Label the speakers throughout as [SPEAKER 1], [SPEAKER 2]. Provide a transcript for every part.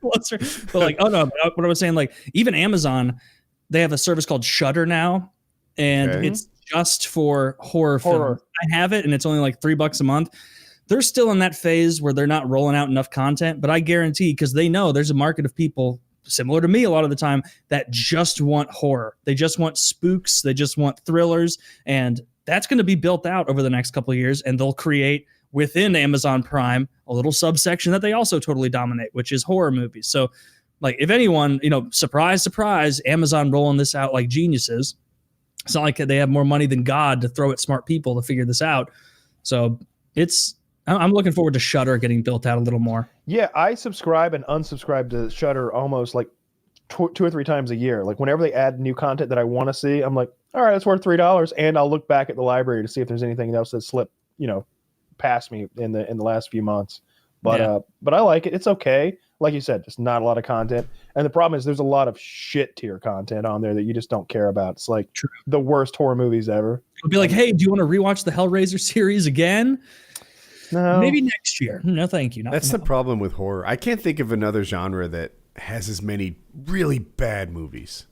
[SPEAKER 1] But like, oh no, what I was saying, like even Amazon, they have a service called Shudder now, and it's just for horror films. I have it, and it's only like $3 a month. They're still in that phase where they're not rolling out enough content, but I guarantee, because they know there's a market of people similar to me a lot of the time that just want horror. They just want spooks. They just want thrillers. And that's going to be built out over the next couple of years. And they'll create within Amazon Prime a little subsection that they also totally dominate, which is horror movies. So like if anyone, surprise, surprise, Amazon rolling this out like geniuses. It's not like they have more money than God to throw at smart people to figure this out. So I'm looking forward to Shudder getting built out a little more.
[SPEAKER 2] Yeah, I subscribe and unsubscribe to Shudder almost like 2 or 3 times a year. Like whenever they add new content that I want to see, I'm like, all right, it's worth $3, and I'll look back at the library to see if there's anything else that slipped, past me in the last few months. But but I like it. It's okay. Like you said, just not a lot of content. And the problem is there's a lot of shit tier content on there that you just don't care about. It's like the worst horror movies ever.
[SPEAKER 1] It'll be like, hey, do you want to rewatch the Hellraiser series again?
[SPEAKER 2] No.
[SPEAKER 1] Maybe next year. No, thank you.
[SPEAKER 3] That's the problem with horror. I can't think of another genre that has as many really bad movies.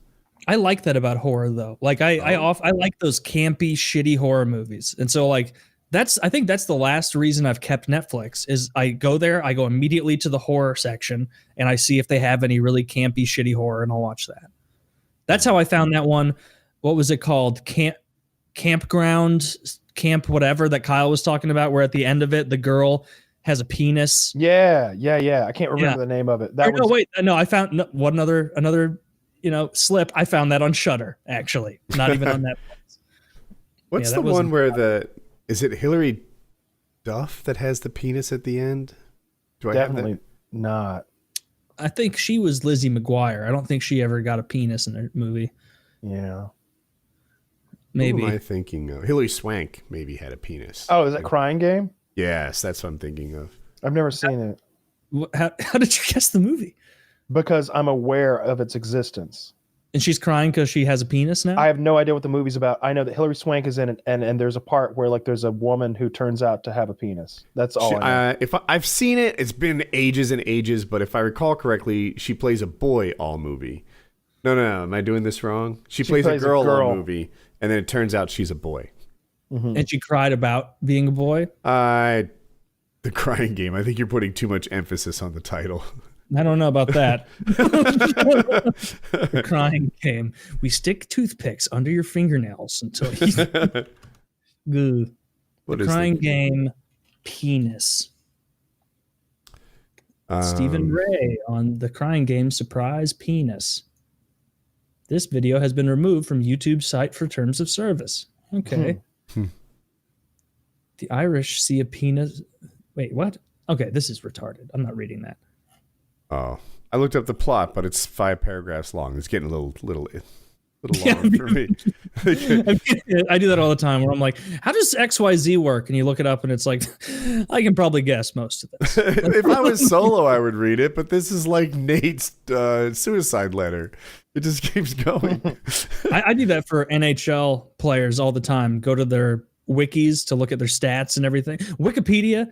[SPEAKER 1] I like that about horror, though. Like I like those campy, shitty horror movies. And so like I think that's the last reason I've kept Netflix is I go there, I go immediately to the horror section, and I see if they have any really campy, shitty horror, and I'll watch that. That's how I found that one. What was it called? Campground, Camp whatever that Kyle was talking about, where at the end of it, the girl has a penis.
[SPEAKER 2] Yeah. I can't remember the name of it.
[SPEAKER 1] I found another slip. I found that on Shudder, actually. Not even on Netflix.
[SPEAKER 3] What's the one where is it Hilary Duff that has the penis at the end? Do I
[SPEAKER 2] Definitely not.
[SPEAKER 1] I think she was Lizzie McGuire. I don't think she ever got a penis in a movie.
[SPEAKER 2] Yeah.
[SPEAKER 1] Maybe.
[SPEAKER 3] Who am I thinking of? Hilary Swank maybe had a penis.
[SPEAKER 2] Oh, is that Crying Game?
[SPEAKER 3] Yes, that's what I'm thinking of.
[SPEAKER 2] I've never seen it.
[SPEAKER 1] How did you guess the movie?
[SPEAKER 2] Because I'm aware of its existence.
[SPEAKER 1] And she's crying because she has a penis now?
[SPEAKER 2] I have no idea what the movie's about. I know that Hilary Swank is in it, and there's a part where like there's a woman who turns out to have a penis. That's all I know.
[SPEAKER 3] If I've seen it, it's been ages and ages, but if I recall correctly, she plays a boy all movie. No. Am I doing this wrong? She plays a girl all movie, and then it turns out she's a boy.
[SPEAKER 1] Mm-hmm. And she cried about being a boy?
[SPEAKER 3] The Crying Game. I think you're putting too much emphasis on the title.
[SPEAKER 1] I don't know about that. The Crying Game. We stick toothpicks under your fingernails until you... The Crying Game penis. Stephen Ray on The Crying Game surprise penis. This video has been removed from YouTube's site for terms of service. Okay. The Irish see a penis. Wait, what? Okay, this is retarded. I'm not reading that.
[SPEAKER 3] Oh, I looked up the plot, but it's 5 paragraphs long. It's getting a little long for me.
[SPEAKER 1] I do that all the time where I'm like, how does XYZ work? And you look it up and it's like, I can probably guess most of this.
[SPEAKER 3] If I was solo, I would read it, but this is like Nate's suicide letter. It just keeps going.
[SPEAKER 1] I do that for NHL players all the time. Go to their wikis to look at their stats and everything. Wikipedia,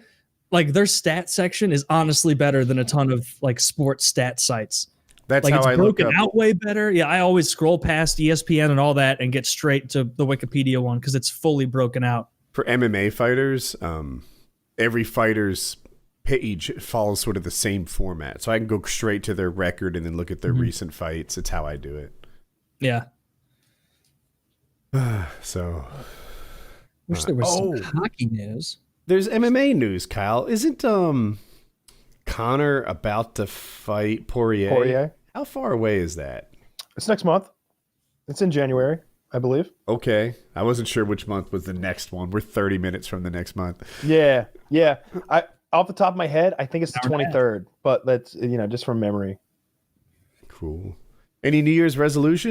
[SPEAKER 1] like their stat section is honestly better than a ton of like sports stat sites.
[SPEAKER 3] That's
[SPEAKER 1] like
[SPEAKER 3] how
[SPEAKER 1] it's
[SPEAKER 3] I
[SPEAKER 1] broken
[SPEAKER 3] look up.
[SPEAKER 1] out way better. Yeah, I always scroll past ESPN and all that and get straight to the Wikipedia one because it's fully broken out.
[SPEAKER 3] For MMA fighters, every fighter's page follows sort of the same format. So I can go straight to their record and then look at their recent fights. It's how I do it.
[SPEAKER 1] Yeah.
[SPEAKER 3] So.
[SPEAKER 1] Wish there was some hockey news.
[SPEAKER 3] There's MMA news, Kyle. Isn't Connor about to fight Poirier? How far away is that?
[SPEAKER 2] It's next month. It's in January, I believe.
[SPEAKER 3] Okay. I wasn't sure which month was the next one. We're 30 minutes from the next month.
[SPEAKER 2] Yeah. Off the top of my head, I think it's the 23rd, but that's, just from memory.
[SPEAKER 3] Cool. Any New Year's resolutions?